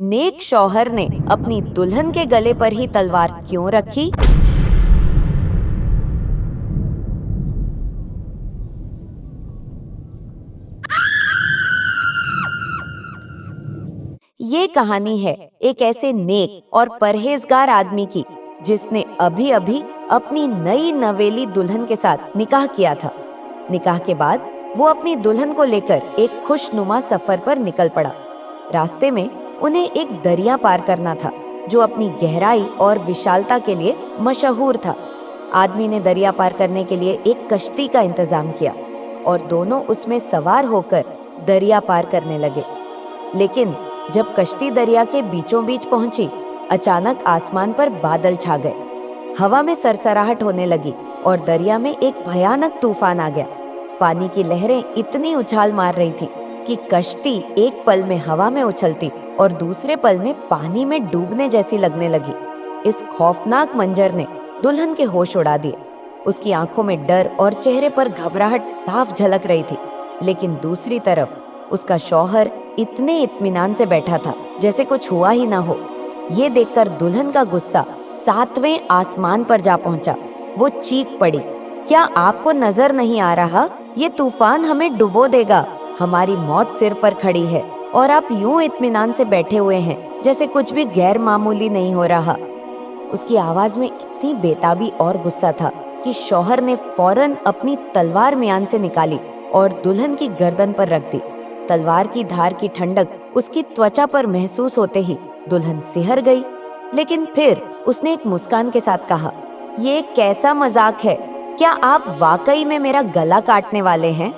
नेक शौहर ने अपनी दुल्हन के गले पर ही तलवार क्यों रखी? ये कहानी है एक ऐसे नेक और परहेजगार आदमी की जिसने अभी अभी अपनी नई नवेली दुल्हन के साथ निकाह किया था। निकाह के बाद वो अपनी दुल्हन को लेकर एक खुशनुमा सफर पर निकल पड़ा। रास्ते में उन्हें एक दरिया पार करना था जो अपनी गहराई और विशालता के लिए मशहूर था। आदमी ने दरिया पार करने के लिए एक कश्ती का इंतजाम किया और दोनों उसमें सवार होकर दरिया पार करने लगे। लेकिन जब कश्ती दरिया के बीचों बीच पहुंची, अचानक आसमान पर बादल छा गए। हवा में सरसराहट होने लगी और दरिया में एक भयानक तूफान आ गया। पानी की लहरें इतनी उछाल मार रही थी कि कश्ती एक पल में हवा में उछलती और दूसरे पल में पानी में डूबने जैसी लगने लगी। इस खौफनाक मंजर ने दुल्हन के होश उड़ा दिए। उसकी आंखों में डर और चेहरे पर घबराहट साफ झलक रही थी। लेकिन दूसरी तरफ उसका शौहर इतने इत्मीनान से बैठा था जैसे कुछ हुआ ही ना हो। ये देखकर दुल्हन का गुस्सा 7वें आसमान पर जा पहुंचा। वो चीख पड़ी, क्या आपको नजर नहीं आ रहा? ये तूफान हमें डुबो देगा। हमारी मौत सिर पर खड़ी है और आप यूं इत्मीनान से बैठे हुए हैं जैसे कुछ भी गैर मामूली नहीं हो रहा। उसकी आवाज में इतनी बेताबी और गुस्सा था कि शौहर ने फौरन अपनी तलवार म्यान से निकाली और दुल्हन की गर्दन पर रख दी। तलवार की धार की ठंडक उसकी त्वचा पर महसूस होते ही दुल्हन सिहर गई। लेकिन फिर उसने एक मुस्कान के साथ कहा, ये कैसा मजाक है? क्या आप वाकई में मेरा गला काटने वाले हैं?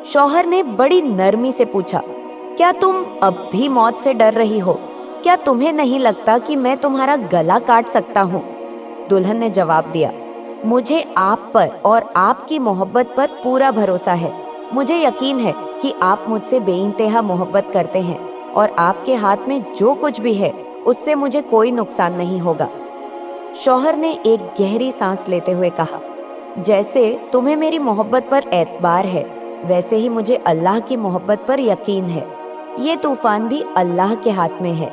शौहर ने बड़ी नरमी से पूछा, क्या तुम अब भी मौत से डर रही हो? क्या तुम्हें नहीं लगता कि मैं तुम्हारा गला काट सकता हूँ? दुल्हन ने जवाब दिया, मुझे आप पर और आपकी मोहब्बत पर पूरा भरोसा है। मुझे यकीन है कि आप मुझसे बेइंतहा मोहब्बत करते हैं और आपके हाथ में जो कुछ भी है उससे मुझे कोई नुकसान नहीं होगा। शौहर ने एक गहरी सांस लेते हुए कहा, जैसे तुम्हें मेरी मोहब्बत पर एतबार है, वैसे ही मुझे अल्लाह की मोहब्बत पर यकीन है। ये तूफान भी अल्लाह के हाथ में है।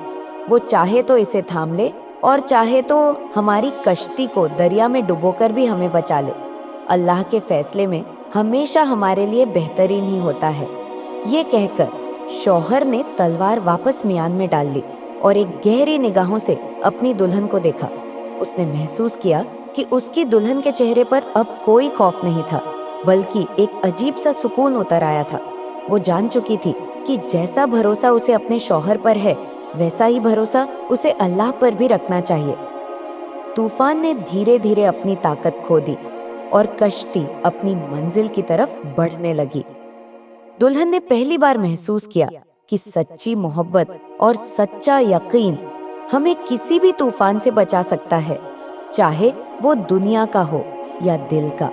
वो चाहे तो इसे थाम ले और चाहे तो हमारी कश्ती को दरिया में डुबोकर भी हमें बचा ले। अल्लाह के फैसले में हमेशा हमारे लिए बेहतरीन ही होता है। ये कहकर शौहर ने तलवार वापस म्यान में डाल ली और एक गहरी निगाहों से अपनी दुल्हन को देखा। उसने महसूस किया कि उसकी दुल्हन के चेहरे पर अब कोई खौफ नहीं था, बल्कि एक अजीब सा सुकून उतर आया था। वो जान चुकी थी कि जैसा भरोसा उसे अपने शौहर पर है, वैसा ही भरोसा उसे अल्लाह पर भी रखना चाहिए। तूफान ने धीरे धीरे अपनी ताकत खो दी और कश्ती अपनी मंजिल की तरफ बढ़ने लगी। दुल्हन ने पहली बार महसूस किया कि सच्ची मोहब्बत और सच्चा यकीन हमें किसी भी तूफान से बचा सकता है, चाहे वो दुनिया का हो या दिल का।